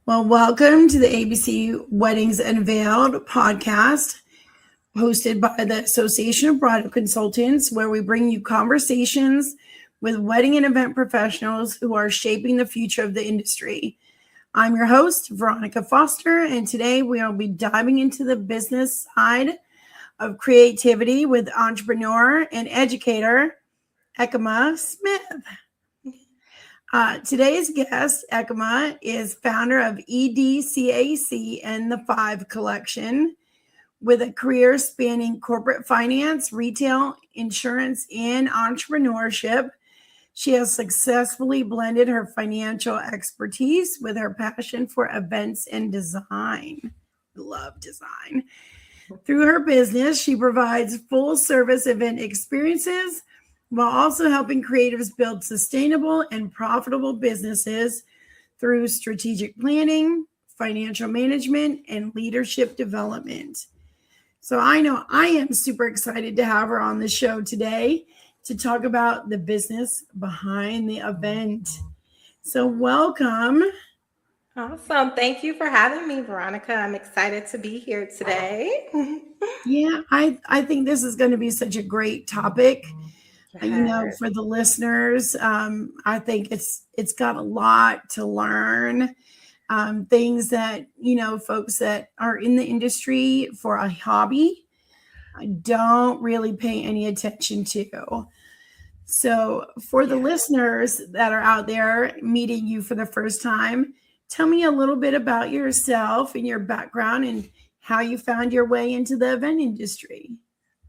Well, welcome to the ABC Weddings Unveiled podcast, hosted by the Association of Bridal Consultants, where we bring you conversations with wedding and event professionals who are shaping the future of the industry. I'm your host, Veronica Foster, and today we will be diving into the business side of creativity with entrepreneur and educator, Ekima Smith. Today's guest, Ekima, is founder of EDCAC and the Five Collection. With a career spanning corporate finance, retail, insurance, and entrepreneurship, she has successfully blended her financial expertise with her passion for events and design. Love design. Through her business, she provides full-service event experiences while also helping creatives build sustainable and profitable businesses through strategic planning, financial management, and leadership development. So I know I am super excited to have her on the show today to talk about the business behind the event. So welcome. Awesome. Thank you for having me, Veronica. I'm excited to be here today. Yeah, I think this is going to be such a great topic. For the listeners, I think it's got a lot to learn. Things that, folks that are in the industry for a hobby don't really pay any attention to. So for the listeners that are out there meeting you for the first time, tell me a little bit about yourself and your background and how you found your way into the event industry.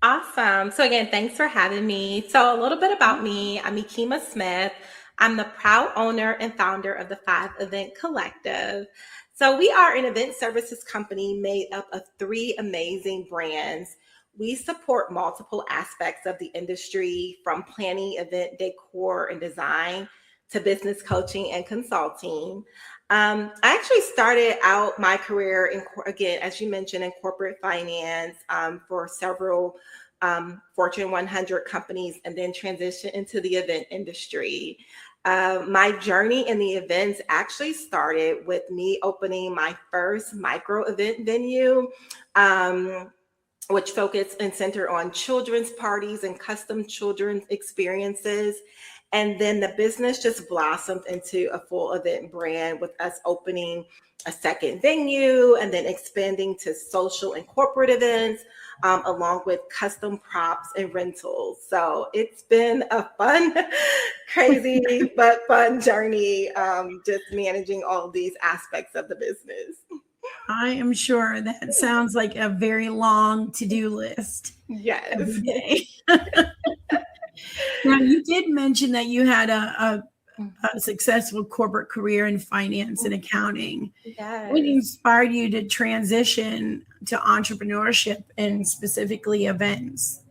Awesome. So again, thanks for having me. So a little bit about me. I'm Ekima Smith. I'm the proud owner and founder of the Five Event Collective. So we are an event services company made up of 3 amazing brands. We support multiple aspects of the industry, from planning, event decor, and design to business coaching and consulting. I actually started out my career again, as you mentioned, in corporate finance for several Fortune 100 companies, and then transitioned into the event industry. My journey in the events actually started with me opening my first micro event venue, which focused and centered on children's parties and custom children's experiences. And then the business just blossomed into a full event brand, with us opening a second venue and then expanding to social and corporate events, along with custom props and rentals. So it's been a fun, crazy, but fun journey, just managing all of these aspects of the business. I am sure that sounds like a very long to-do list. Yes. Every day. Now, you did mention that you had a successful corporate career in finance and accounting. Yes. What inspired you to transition to entrepreneurship and specifically events?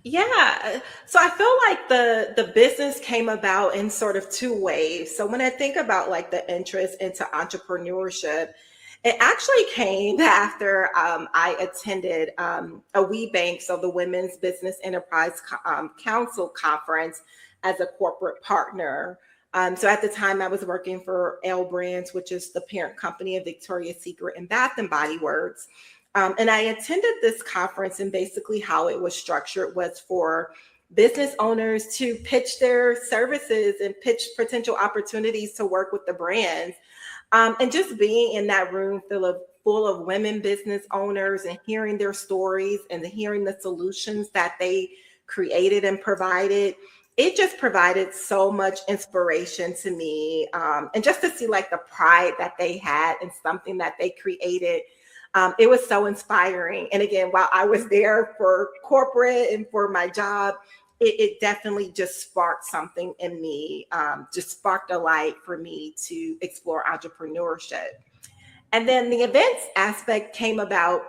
Yeah. So I feel like the business came about in sort of 2 ways. So when I think about like the interest into entrepreneurship, it actually came after I attended a WeBank, so the Women's Business Enterprise Council conference, as a corporate partner. So at the time, I was working for LBrands, which is the parent company of Victoria's Secret and Bath and Body Works. And I attended this conference, and basically how it was structured was for business owners to pitch their services and pitch potential opportunities to work with the brands. And just being in that room full of women business owners and hearing their stories and hearing the solutions that they created and provided, it just provided so much inspiration to me. And just to see like the pride that they had in something that they created, it was so inspiring. And again, while I was there for corporate and for my job, it definitely just sparked something in me, just sparked a light for me to explore entrepreneurship. And then the events aspect came about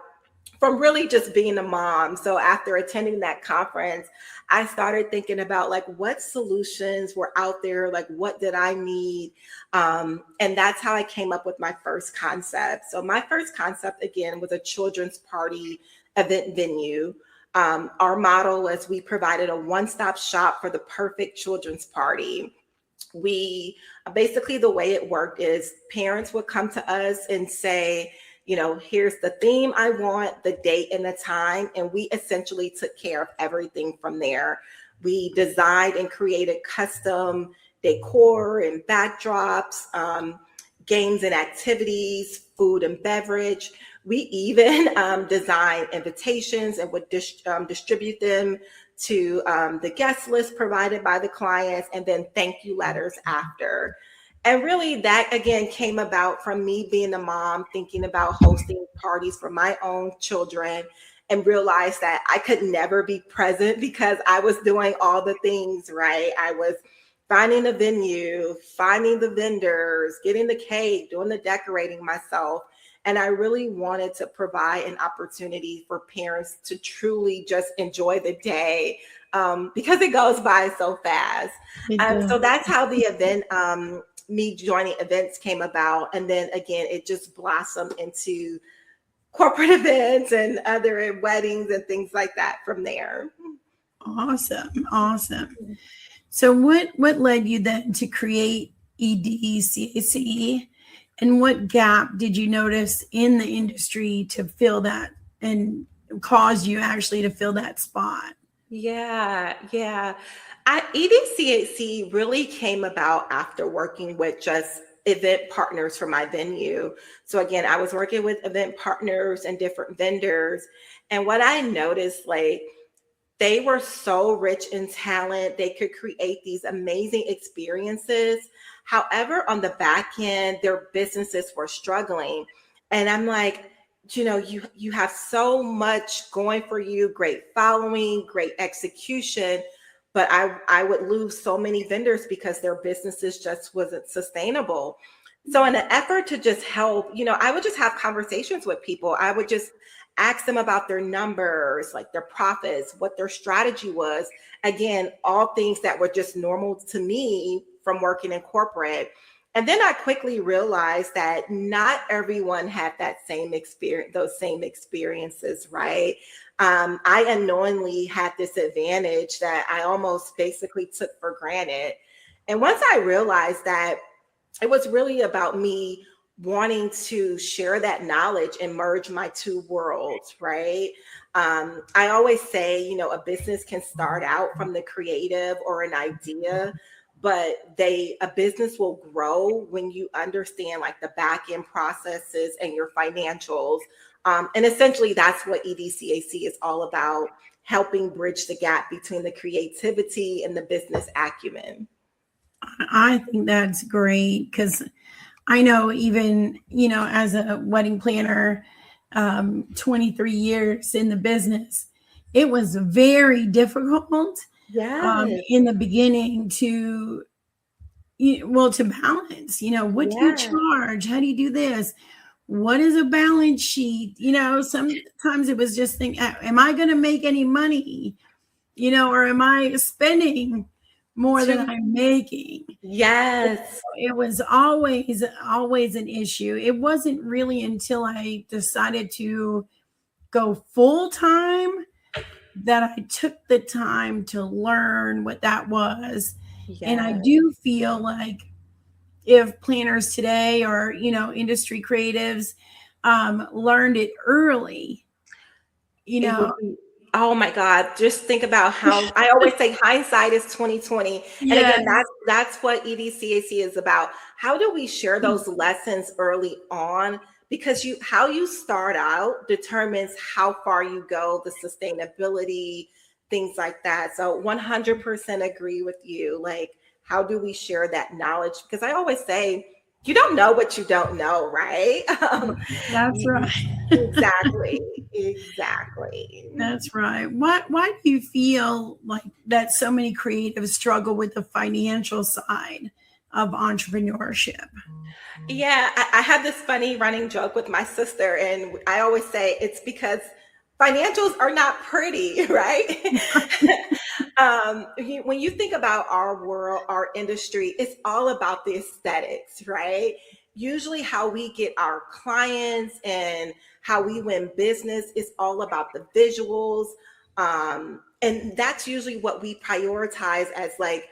from really just being a mom. So after attending that conference, I started thinking about like what solutions were out there, like what did I need? And that's how I came up with my first concept. So my first concept, again, was a children's party event venue. Our model was we provided a one-stop shop for the perfect children's party. we basically, the way it worked is parents would come to us and say, here's the theme I want, the date and the time. And we essentially took care of everything from there. We designed and created custom decor and backdrops, games and activities, food and beverage. We even designed invitations and would distribute them to the guest list provided by the clients, and then thank you letters after. And really that, again, came about from me being a mom, thinking about hosting parties for my own children, and realized that I could never be present because I was doing all the things, right? I was finding a venue, finding the vendors, getting the cake, doing the decorating myself. And I really wanted to provide an opportunity for parents to truly just enjoy the day, because it goes by so fast. So that's how the event, me joining events, came about. And then again, it just blossomed into corporate events and other weddings and things like that from there. Awesome. So what led you then to create EDCAC, and what gap did you notice in the industry to fill that and cause you actually to fill that spot? Yeah. EDCAC really came about after working with just event partners for my venue. So again, I was working with event partners and different vendors. And what I noticed, like, they were so rich in talent. They could create these amazing experiences. However, on the back end, their businesses were struggling. And I'm like, you have so much going for you, great following, great execution, but I would lose so many vendors because their businesses just wasn't sustainable. So in an effort to just help, I would just have conversations with people. I would just ask them about their numbers, like their profits, what their strategy was. Again, all things that were just normal to me from working in corporate. And then I quickly realized that not everyone had that same experience, those same experiences, right? I unknowingly had this advantage that I almost basically took for granted. And once I realized that, it was really about me wanting to share that knowledge and merge my two worlds, right? I always say, a business can start out from the creative or an idea, but a business will grow when you understand like the back end processes and your financials. And essentially that's what EDCAC is all about, helping bridge the gap between the creativity and the business acumen. I think that's great, because I know even, as a wedding planner, 23 years in the business, it was very difficult in the begining to balance, what do you charge? How do you do this? What is a balance sheet? Sometimes it was just think, am I going to make any money? Or am I spending more than I'm making? Yes. It was always an issue. It wasn't really until I decided to go full time that I took the time to learn what that was. Yes. And I do feel like if planners today or, industry creatives learned it early, oh my God, just think about how I always say hindsight is 2020. And again, that's what EDCAC is about. How do we share those lessons early on? Because how you start out determines how far you go, the sustainability, things like that. So 100% agree with you. Like, how do we share that knowledge? Because I always say, you don't know what you don't know, right? That's right. Exactly. That's right. Why do you feel like that so many creatives struggle with the financial side of entrepreneurship? Yeah, I have this funny running joke with my sister, and I always say it's because financials are not pretty, right? When you think about our world, our industry, it's all about the aesthetics, right? Usually how we get our clients and how we win business is all about the visuals. And that's usually what we prioritize as like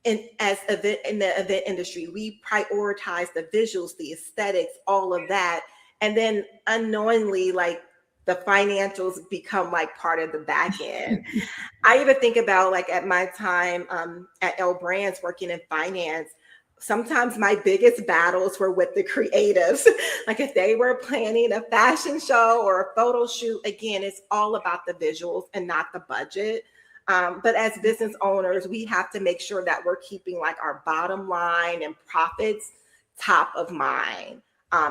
in the event industry, we prioritize the visuals, the aesthetics, all of that. And then unknowingly, like the financials become like part of the back end. I even think about like at my time at LBrands working in finance, sometimes my biggest battles were with the creatives. Like if they were planning a fashion show or a photo shoot, again, it's all about the visuals and not the budget. But as business owners, we have to make sure that we're keeping like our bottom line and profits top of mind.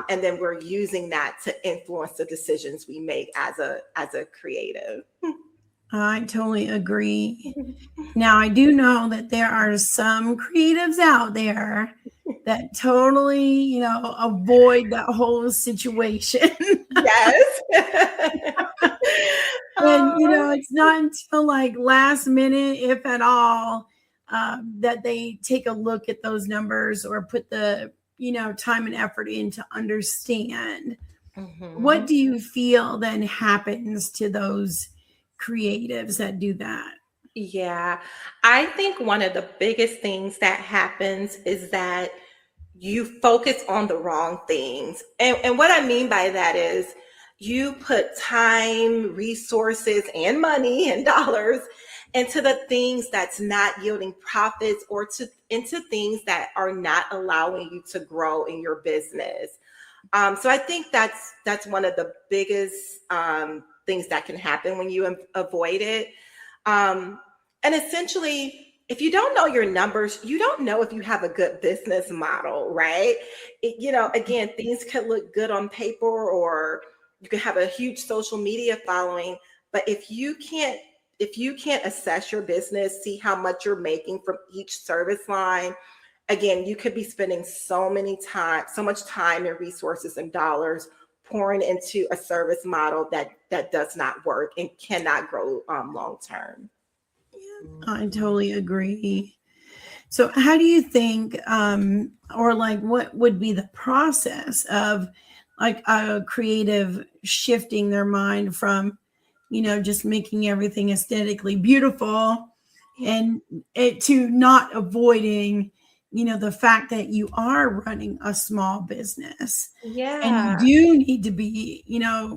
And then we're using that to influence the decisions we make as a creative. I totally agree. Now, I do know that there are some creatives out there that totally, avoid that whole situation. Yes. And, it's not until like last minute, if at all, that they take a look at those numbers or put the, time and effort in to understand. What do you feel then happens to those creatives that do that? Yeah, I think one of the biggest things that happens is that you focus on the wrong things. And what I mean by that is you put time, resources, and money and dollars into the things that's not yielding profits or into things that are not allowing you to grow in your business. So I think that's one of the biggest things that can happen when you avoid it. And essentially, if you don't know your numbers, you don't know if you have a good business model, right? Again, things could look good on paper or you could have a huge social media following, but if you can't assess your business, see how much you're making from each service line, again, you could be spending so much time and resources and dollars pouring into a service model that does not work and cannot grow long term. I totally agree. So how do you think, or like what would be the process of like a creative shifting their mind from, just making everything aesthetically beautiful and it to not avoiding, the fact that you are running a small business and you do need to be,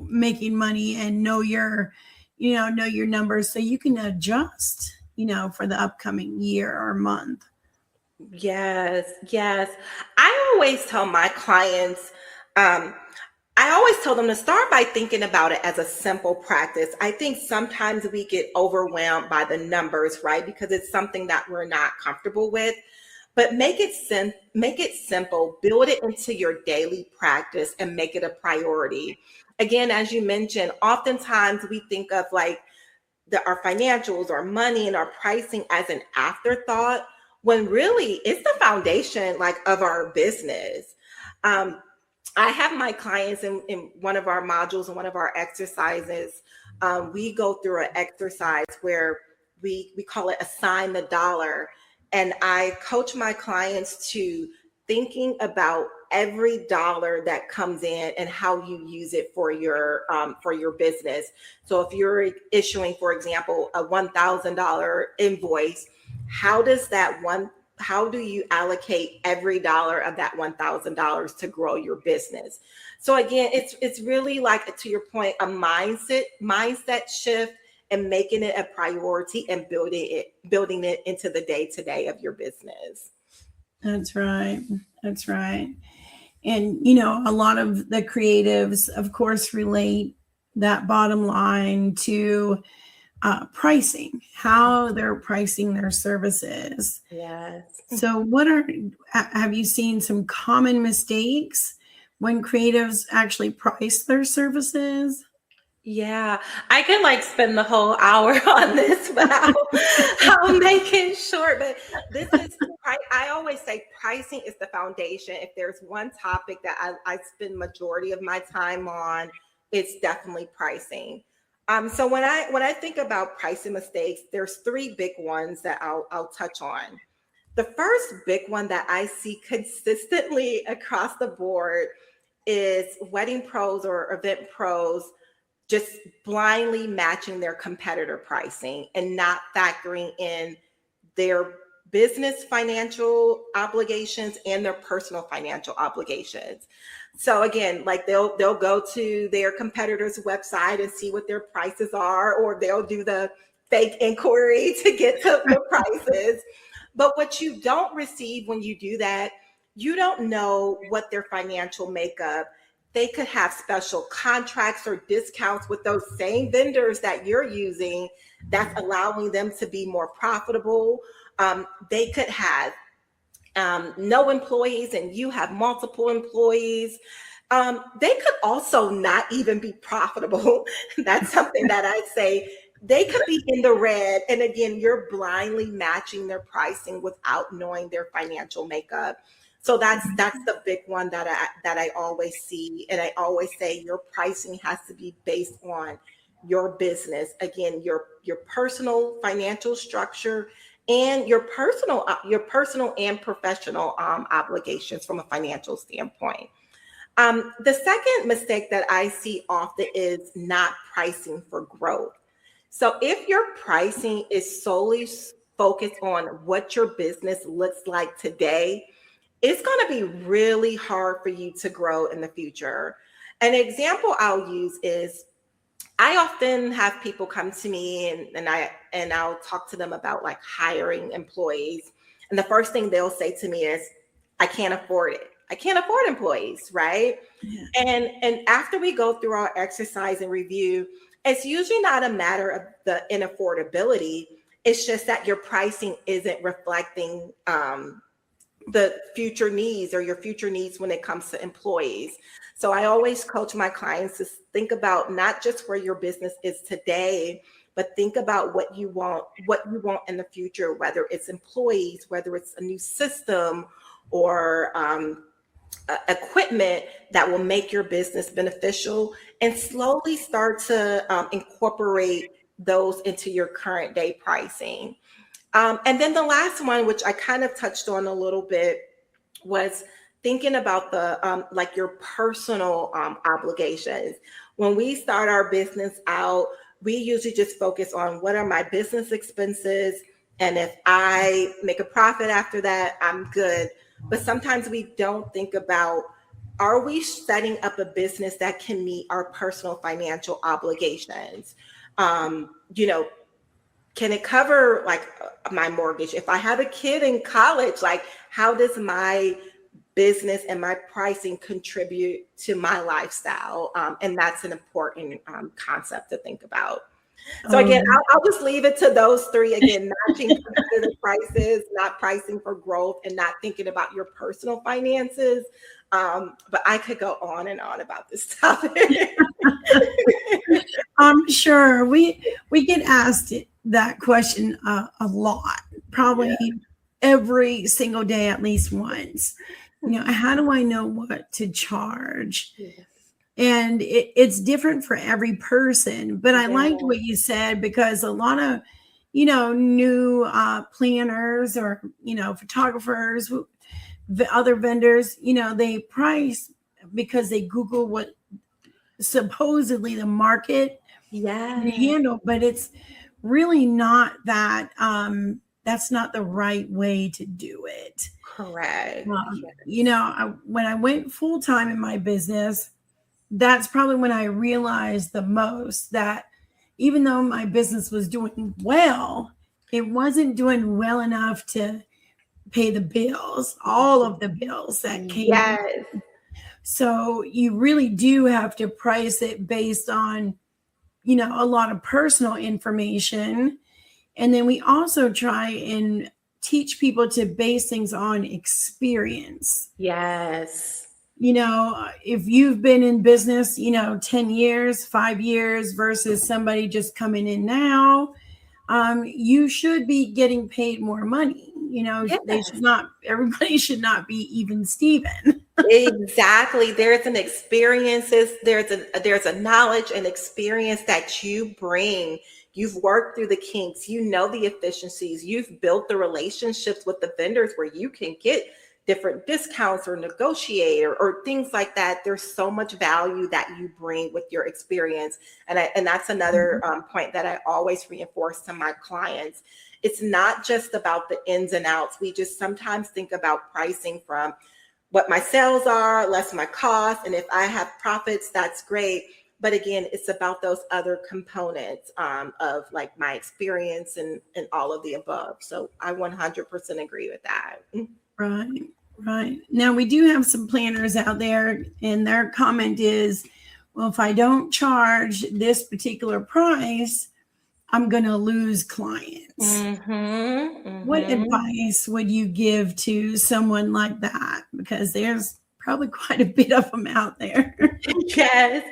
making money and know your numbers so you can adjust, for the upcoming year or month. Yes. I always tell my clients, I always tell them to start by thinking about it as a simple practice. I think sometimes we get overwhelmed by the numbers, right? Because it's something that we're not comfortable with. But make it simple, build it into your daily practice and make it a priority. Again, as you mentioned, oftentimes we think of like our financials, our money, and our pricing as an afterthought, when really it's the foundation like of our business. I have my clients in one of our modules and one of our exercises. We go through an exercise where we call it assign the dollar. And I coach my clients to thinking about every dollar that comes in and how you use it for your business. So if you're issuing, for example, a $1,000 invoice, how do you allocate every dollar of that $1,000 to grow your business? So again, it's really like, to your point, a mindset shift and making it a priority and building it into the day-to-day of your business. That's right. And, a lot of the creatives, of course, relate that bottom line to pricing, how they're pricing their services. Yes. So have you seen some common mistakes when creatives actually price their services? Yeah, I could like spend the whole hour on this, but I'll make it short. But I always say pricing is the foundation. If there's one topic that I spend majority of my time on, it's definitely pricing. So when I think about pricing mistakes, there's three big ones that I'll touch on. The first big one that I see consistently across the board is wedding pros or event pros just blindly matching their competitor pricing and not factoring in their business financial obligations and their personal financial obligations. So again, like they'll go to their competitor's website and see what their prices are, or they'll do the fake inquiry to get to the prices. But what you don't receive when you do that, you don't know what their financial makeup. They could have special contracts or discounts with those same vendors that you're using that's allowing them to be more profitable. They could have no employees and you have multiple employees. They could also not even be profitable. That's something that I say. They could be in the red. And again, you're blindly matching their pricing without knowing their financial makeup. So that's the big one that I always see. And I always say your pricing has to be based on your business. Again, your personal financial structure and your personal and professional obligations from a financial standpoint. The second mistake that I see often is not pricing for growth. So if your pricing is solely focused on what your business looks like today, it's going to be really hard for you to grow in the future. An example I'll use is I often have people come to me and I'll talk to them about like hiring employees. And the first thing they'll say to me is, I can't afford it. I can't afford employees, right? Yeah. And after we go through our exercise and review, it's usually not a matter of the inaffordability. It's just that your pricing isn't reflecting the future needs or your future needs when it comes to employees. So I always coach my clients to think about not just where your business is today, but think about what you want in the future, whether it's employees, whether it's a new system or equipment that will make your business beneficial, and slowly start to incorporate those into your current day pricing. And then the last one, which I kind of touched on a little bit, was thinking about the like your personal obligations. When we start our business out, we usually just focus on what are my business expenses, and if I make a profit after that, I'm good. But sometimes we don't think about, are we setting up a business that can meet our personal financial obligations? Can it cover like my mortgage? If I have a kid in college, like how does my business and my pricing contribute to my lifestyle? And that's an important concept to think about. So again, I'll just leave it to those three. Again, matching competitive prices, not pricing for growth, and not thinking about your personal finances. But I could go on and on about this topic. I'm sure we get asked that question a lot, probably every single day, at least once. How do I know what to charge? Yes. And it's different for every person. But I liked what you said, because a lot of, new planners or, photographers, the other vendors, they price because they Google what supposedly the market can handle, but it's really not that. That's not the right way to do it. Correct. When I went full time in my business, that's probably when I realized the most that even though my business was doing well, it wasn't doing well enough to pay the bills, all of the bills that came. Yes. So you really do have to price it based on, a lot of personal information. And then we also try and teach people to base things on experience. Yes. If you've been in business, 10 years, 5 years versus somebody just coming in now, you should be getting paid more money. Everybody should not be even Steven. Exactly. There's an experiences, there's a knowledge and experience that you bring. You've worked through the kinks, the efficiencies, you've built the relationships with the vendors where you can get different discounts or negotiate or things like that. There's so much value that you bring with your experience. And that's another point that I always reinforce to my clients It's not just about the ins and outs. We just sometimes think about pricing from what my sales are, less my costs. And if I have profits, that's great. But again, it's about those other components of like my experience and all of the above. So I 100% agree with that. Right, right. Now we do have some planners out there, and their comment is, well, if I don't charge this particular price, I'm going to lose clients. What advice would you give to someone like that? Because there's probably quite a bit of them out there. Yes.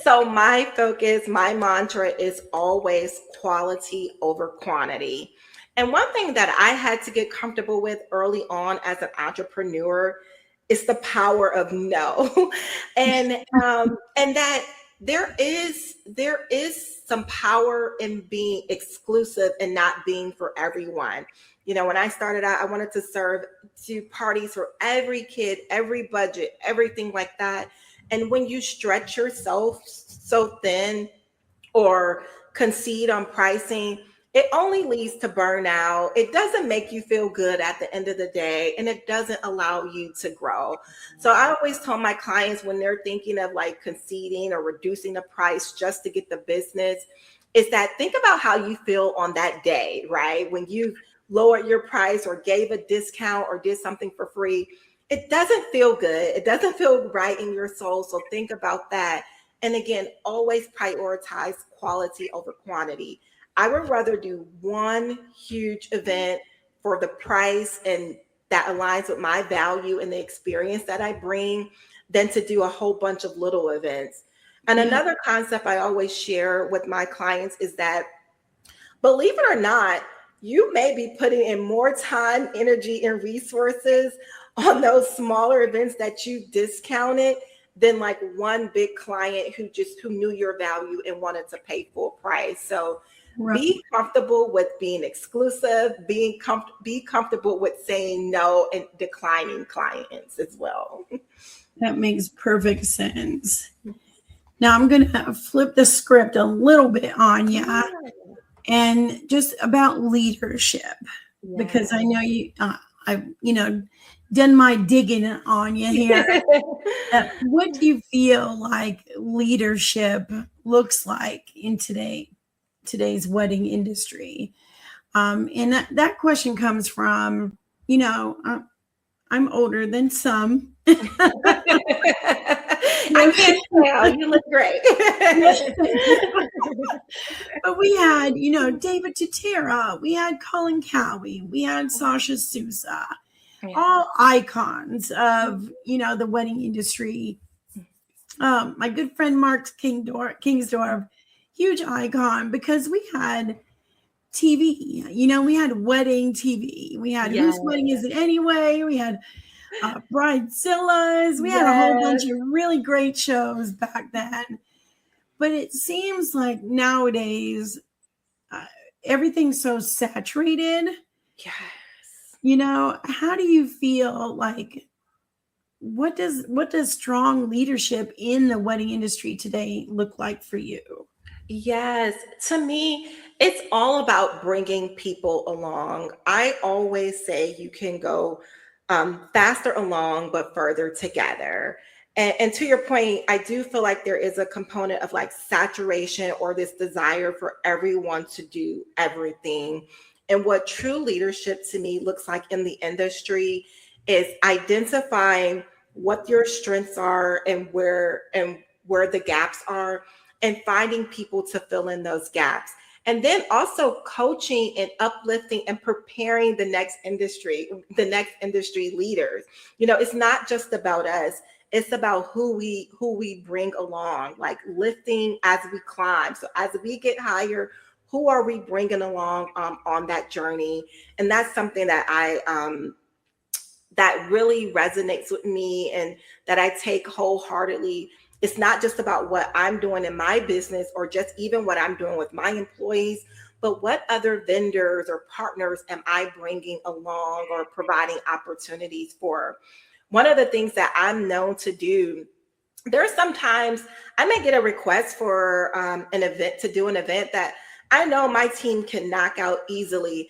So my focus, my mantra is always quality over quantity. And one thing that I had to get comfortable with early on as an entrepreneur is the power of no. and that there is some power in being exclusive and not being for everyone. You know, when I started out, I wanted to serve to parties for every kid, every budget, everything like that. And when you stretch yourself so thin or concede on pricing, it only leads to burnout. It doesn't make you feel good at the end of the day, and it doesn't allow you to grow. So I always tell my clients when they're thinking of like conceding or reducing the price just to get the business, is that think about how you feel on that day, right? When you lowered your price or gave a discount or did something for free, it doesn't feel good. It doesn't feel right in your soul. So think about that. And again, always prioritize quality over quantity. I would rather do one huge event for the price and that aligns with my value and the experience that I bring than to do a whole bunch of little events. And another concept I always share with my clients is that, believe it or not, you may be putting in more time, energy, and resources on those smaller events that you discounted than like one big client who knew your value and wanted to pay full price. So be comfortable with being exclusive, be comfortable with saying no and declining clients as well. That makes perfect sense. Now I'm going to flip the script a little bit on you and just about leadership, because I know I've done my digging on you here. What do you feel like leadership looks like in today's wedding industry? And that question comes from, I'm older than some. I can't tell. You look great. But we had, David Tutera, we had Colin Cowie, we had Sasha Sousa, all icons of, the wedding industry. My good friend Mark Kingsdorf, huge icon, because we had TV, we had wedding TV. We had Whose Wedding Is It Anyway? We had Bridezillas. We had a whole bunch of really great shows back then. But it seems like nowadays everything's so saturated. Yes. How do you feel like, what does strong leadership in the wedding industry today look like for you? Yes, to me, it's all about bringing people along. I always say you can go faster along, but further together. And to your point, I do feel like there is a component of like saturation or this desire for everyone to do everything. And what true leadership to me looks like in the industry is identifying what your strengths are and where the gaps are, and finding people to fill in those gaps. And then also coaching and uplifting and preparing the next industry leaders. It's not just about us. It's about who we bring along, like lifting as we climb. So as we get higher, who are we bringing along on that journey? And that's something that that really resonates with me and that I take wholeheartedly. It's not just about what I'm doing in my business or just even what I'm doing with my employees, but what other vendors or partners am I bringing along or providing opportunities for? One of the things that I'm known to do, there's sometimes I may get a request for an event that I know my team can knock out easily,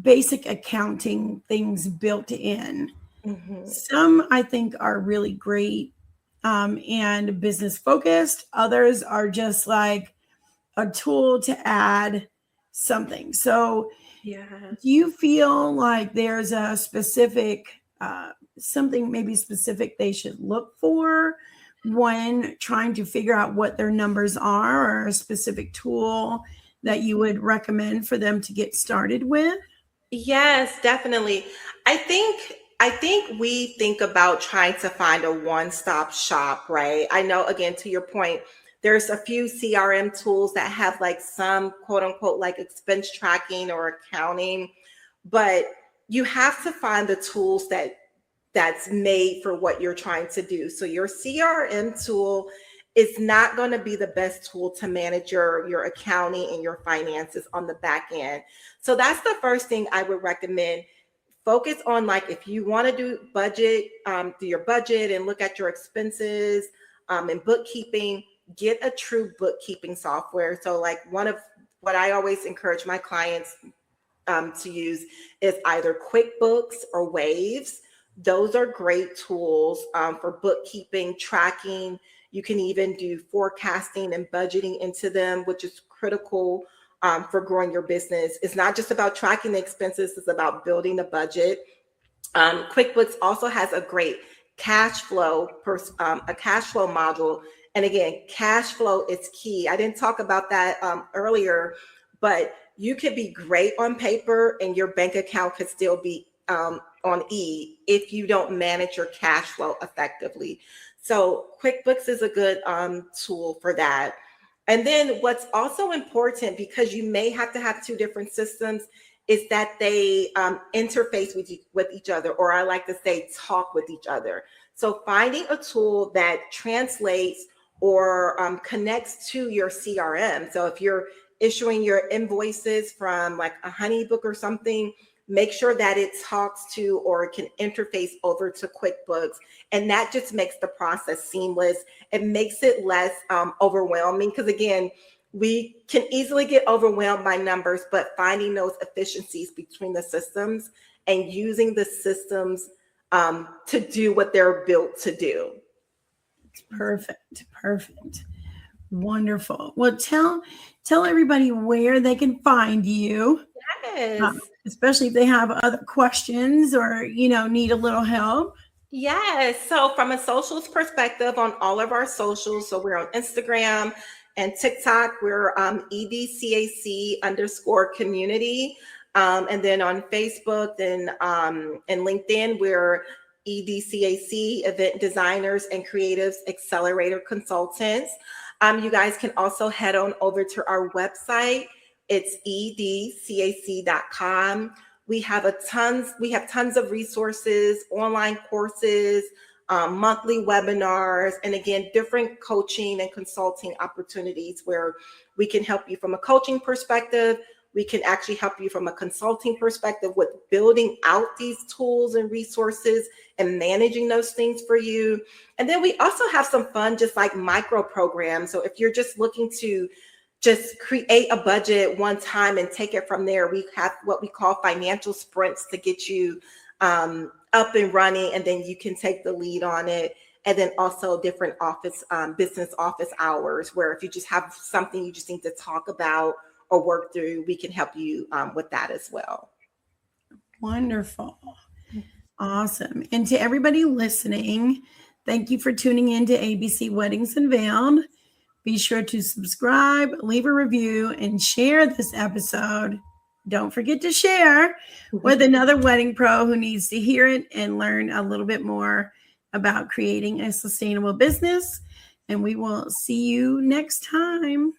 basic accounting things built in. Mhm. Some I think are really great and business focused. Others are just like a tool to add something. So Yeah. do you feel like there's a specific, something maybe specific they should look for when trying to figure out what their numbers are, or a specific tool that you would recommend for them to get started with? Yes, definitely. I think we think about trying to find a one-stop shop, right? I know, again, to your point, there's a few CRM tools that have like some quote unquote like expense tracking or accounting, but you have to find the tools that's made for what you're trying to do. So your CRM tool is not going to be the best tool to manage your accounting and your finances on the back end. So that's the first thing I would recommend. Focus on, like, if you want to do budget, do your budget and look at your expenses and bookkeeping, get a true bookkeeping software. So like one of what I always encourage my clients to use is either QuickBooks or Waves. Those are great tools for bookkeeping, tracking. You can even do forecasting and budgeting into them, which is critical for growing your business. It's not just about tracking the expenses, it's about building a budget. QuickBooks also has a great cash flow, a cash flow module. And again, cash flow is key. I didn't talk about that earlier, but you could be great on paper and your bank account could still be on E if you don't manage your cash flow effectively. So QuickBooks is a good tool for that. And then what's also important, because you may have to have two different systems, is that they interface with each other, or I like to say talk with each other. So finding a tool that translates or connects to your CRM. So if you're issuing your invoices from like a HoneyBook or something, make sure that it talks to or can interface over to QuickBooks. And that just makes the process seamless. It makes it less overwhelming, because again, we can easily get overwhelmed by numbers, but finding those efficiencies between the systems and using the systems to do what they're built to do. Perfect. Perfect. Wonderful. Well, tell everybody where they can find you, Yes. especially if they have other questions or need a little help. Yes. So from a socials perspective, on all of our socials, so we're on Instagram and TikTok, we're EDCAC_community. And then on Facebook and LinkedIn, we're EDCAC, Event Designers and Creatives Accelerator Consultants. You guys can also head on over to our website. It's edcac.com. We have tons of resources, online courses, monthly webinars, and again, different coaching and consulting opportunities where we can help you from a coaching perspective. We can actually help you from a consulting perspective with building out these tools and resources and managing those things for you. And then we also have some fun, just like micro programs. So if you're just looking to just create a budget one time and take it from there, we have what we call financial sprints to get you up and running, and then you can take the lead on it. And then also different business office hours, where if you just have something you just need to talk about or work through, we can help you with that as well. Wonderful. Awesome. And to everybody listening, thank you for tuning in to ABC Weddings Unveiled. Be sure to subscribe, leave a review, and share this episode. Don't forget to share with another wedding pro who needs to hear it and learn a little bit more about creating a sustainable business. And we will see you next time.